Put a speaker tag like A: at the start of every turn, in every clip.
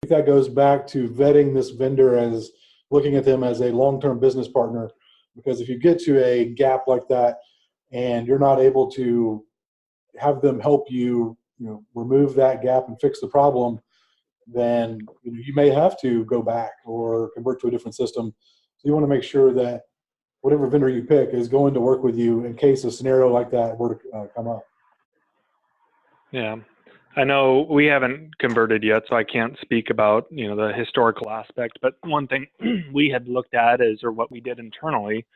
A: that goes back to vetting this vendor as looking at them as a long-term business partner. Because if you get to a gap like that and you're not able to have them help you, remove that gap and fix the problem, then you may have to go back or convert to a different system. So you want to make sure that whatever vendor you pick is going to work with you in case a scenario like that were to come up.
B: Yeah. I know we haven't converted yet, so I can't speak about, the historical aspect, but one thing we had looked at or what we did internally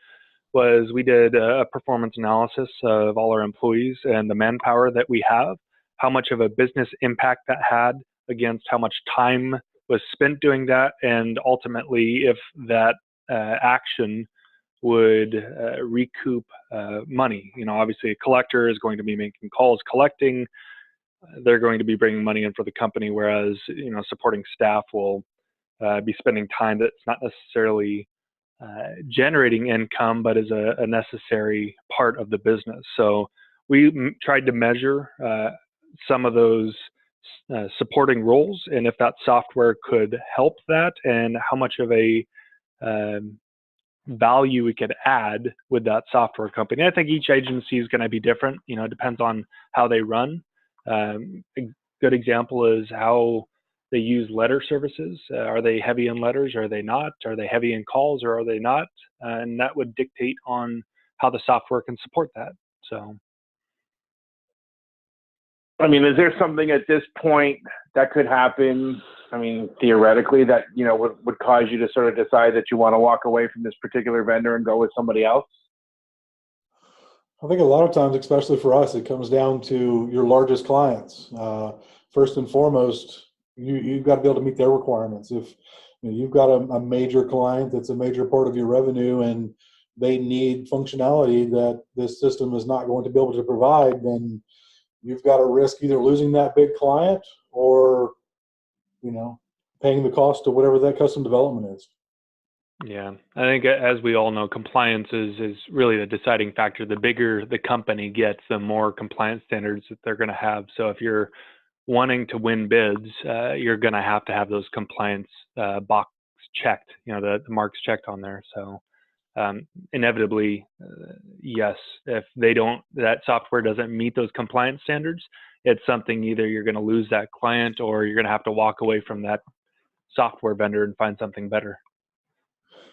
B: was we did a performance analysis of all our employees and the manpower that we have, how much of a business impact that had against how much time was spent doing that, and ultimately if that action would recoup money. Obviously a collector is going to be making calls, collecting, they're going to be bringing money in for the company, whereas, supporting staff will be spending time that's not necessarily generating income, but is a necessary part of the business. So we tried to measure some of those supporting roles and if that software could help that and how much of a value we could add with that software company. I think each agency is going to be different. It depends on how they run. A good example is how they use letter services. Are they heavy in letters? Or are they not? Are they heavy in calls or are they not? And that would dictate on how the software can support that. So,
C: is there something at this point that could happen? Theoretically, that would cause you to sort of decide that you want to walk away from this particular vendor and go with somebody else?
A: I think a lot of times, especially for us, it comes down to your largest clients. First and foremost, you've got to be able to meet their requirements. If you've got a major client that's a major part of your revenue and they need functionality that this system is not going to be able to provide, then you've got to risk either losing that big client or paying the cost of whatever that custom development is.
B: Yeah, I think as we all know, compliance is really the deciding factor. The bigger the company gets, the more compliance standards that they're going to have. So if you're wanting to win bids, you're going to have those compliance box checked, the marks checked on there. So inevitably, yes, if that software doesn't meet those compliance standards, it's something either you're going to lose that client or you're going to have to walk away from that software vendor and find something better.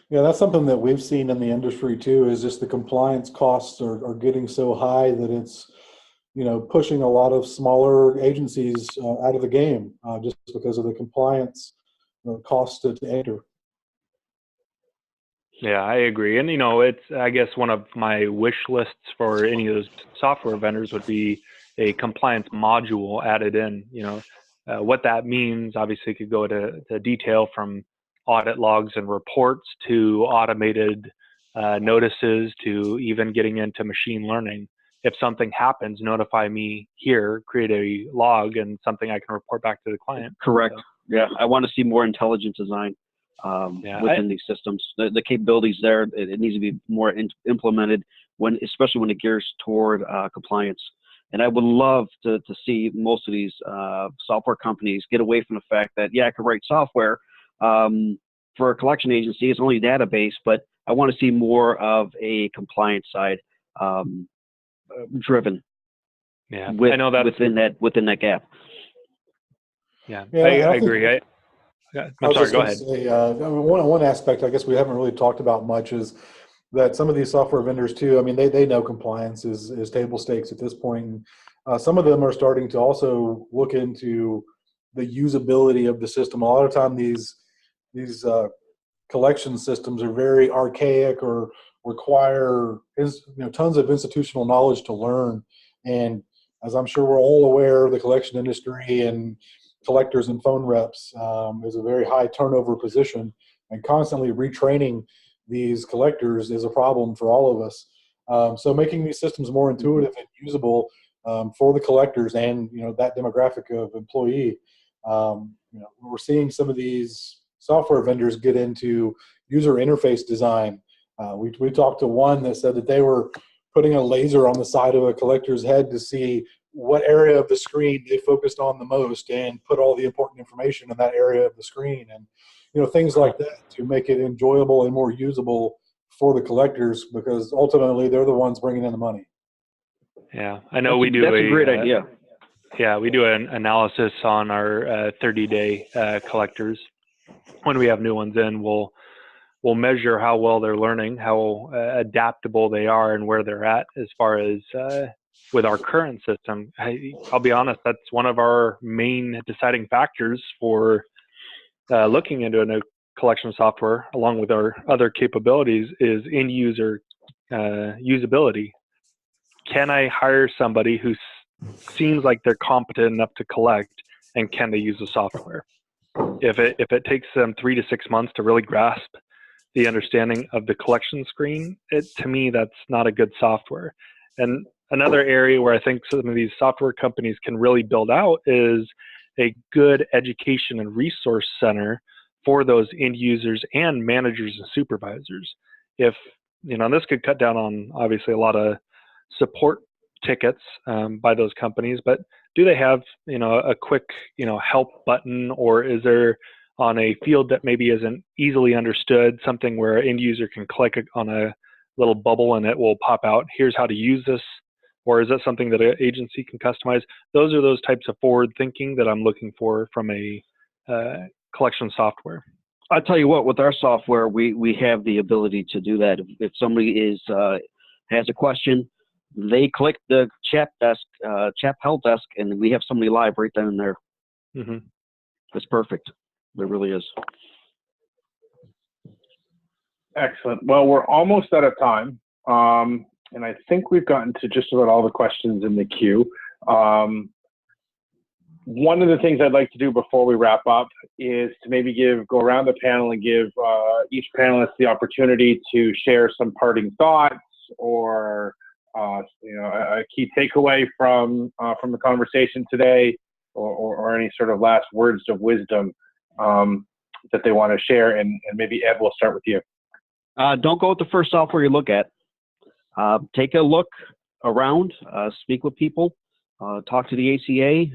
A: Yeah, that's something that we've seen in the industry too, is just the compliance costs are getting so high that it's, pushing a lot of smaller agencies out of the game just because of the compliance cost to enter.
B: Yeah, I agree. And, it's, I guess, one of my wish lists for any of those software vendors would be a compliance module added in. What that means, obviously, could go to detail from audit logs and reports to automated notices to even getting into machine learning. If something happens, notify me here, create a log and something I can report back to the client.
D: Correct. So, yeah, I want to see more intelligent design within these systems. The capabilities there, it needs to be more implemented especially when it gears toward compliance. And I would love to see most of these software companies get away from the fact that, I can write software for a collection agency. It's only a database, but I want to see more of a compliance side driven.
B: Yeah, I know that
D: within that gap.
B: Yeah, I agree. I'm sorry, go ahead.
A: Say, one aspect I guess we haven't really talked about much is that some of these software vendors too, they know compliance is table stakes at this point. Some of them are starting to also look into the usability of the system. A lot of time these collection systems are very archaic or require tons of institutional knowledge to learn. And as I'm sure we're all aware, the collection industry and collectors and phone reps is a very high turnover position, and constantly retraining these collectors is a problem for all of us. So making these systems more intuitive and usable for the collectors and that demographic of employee. We're seeing some of these software vendors get into user interface design. We talked to one that said that they were putting a laser on the side of a collector's head to see what area of the screen they focused on the most and put all the important information in that area of the screen, and things like that to make it enjoyable and more usable for the collectors, because ultimately they're the ones bringing in the money.
B: Yeah, I know we do.
D: That's a great idea.
B: Yeah, we do an analysis on our 30-day collectors. When we have new ones in, we'll measure how well they're learning, how adaptable they are, and where they're at as far as with our current system. I'll be honest, that's one of our main deciding factors for looking into a new collection software, along with our other capabilities, is end user usability. Can I hire somebody who seems like they're competent enough to collect, and can they use the software? If it takes them 3 to 6 months to really grasp the understanding of the collection screen, to me, that's not a good software. And another area where I think some of these software companies can really build out is a good education and resource center for those end users and managers and supervisors. If, this could cut down on obviously a lot of support tickets by those companies, but do they have, a quick, help button, or is there on a field that maybe isn't easily understood, something where an end user can click on a little bubble and it will pop out, here's how to use this? Or is that something that an agency can customize? Those are those types of forward thinking that I'm looking for from a collection software.
D: I'll tell you what, with our software, we have the ability to do that. If somebody has a question, they click the chat help desk, and we have somebody live right then and there.
B: Mm-hmm.
D: It's perfect. It really is.
C: Excellent. Well, we're almost out of time. And I think we've gotten to just about all the questions in the queue. One of the things I'd like to do before we wrap up is to maybe go around the panel and give each panelist the opportunity to share some parting thoughts or a key takeaway from the conversation today, or any sort of last words of wisdom that they want to share. And maybe Ed, we'll start with you.
D: Don't go with the first software you look at. Take a look around, speak with people, talk to the ACA.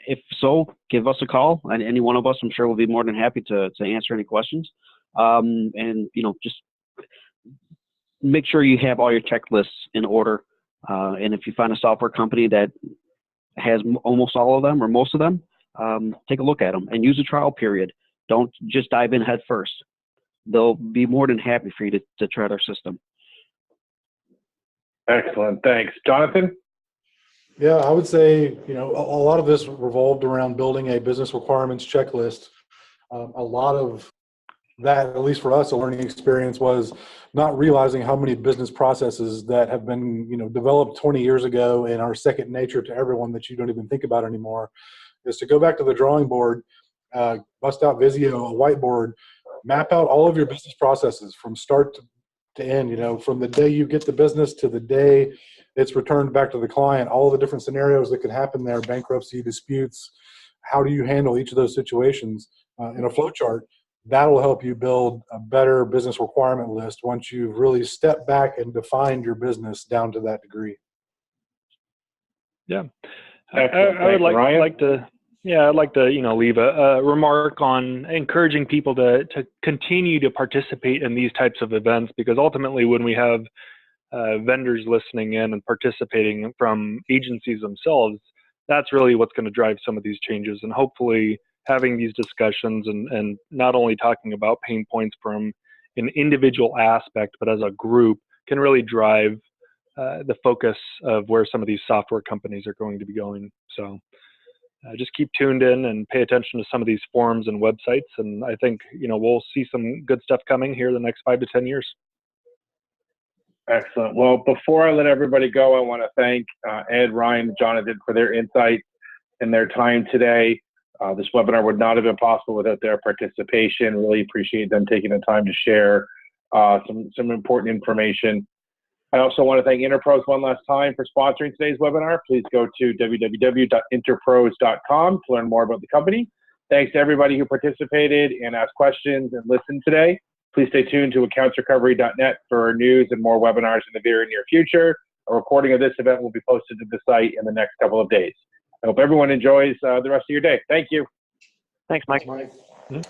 D: If so, give us a call, and any one of us, I'm sure, will be more than happy to answer any questions. And just make sure you have all your checklists in order. And if you find a software company that has almost all of them or most of them, take a look at them and use a trial period. Don't just dive in head first. They'll be more than happy for you to try their system.
C: Excellent. Thanks. Jonathan?
A: Yeah, I would say, a lot of this revolved around building a business requirements checklist. A lot of that, at least for us, a learning experience was not realizing how many business processes that have been, developed 20 years ago and are second nature to everyone that you don't even think about anymore, is to go back to the drawing board, bust out Visio, a whiteboard, map out all of your business processes from start to end, from the day you get the business to the day it's returned back to the client, all the different scenarios that could happen there, bankruptcy, disputes. How do you handle each of those situations in a flow chart? That'll help you build a better business requirement list once you've really stepped back and defined your business down to that degree.
B: Yeah. I would like to leave a remark on encouraging people to continue to participate in these types of events, because ultimately when we have vendors listening in and participating from agencies themselves, that's really what's going to drive some of these changes. And hopefully having these discussions and not only talking about pain points from an individual aspect, but as a group, can really drive the focus of where some of these software companies are going to be going. So just keep tuned in and pay attention to some of these forums and websites. And I think, we'll see some good stuff coming here the next 5 to 10 years.
C: Excellent. Well, before I let everybody go, I want to thank Ed, Ryan, Jonathan for their insight and their time today. This webinar would not have been possible without their participation. Really appreciate them taking the time to share some important information. I also want to thank Interpros one last time for sponsoring today's webinar. Please go to www.interpros.com to learn more about the company. Thanks to everybody who participated and asked questions and listened today. Please stay tuned to accountsrecovery.net for news and more webinars in the very near future. A recording of this event will be posted to the site in the next couple of days. I hope everyone enjoys the rest of your day. Thank you.
B: Thanks, Mike.
A: Mike.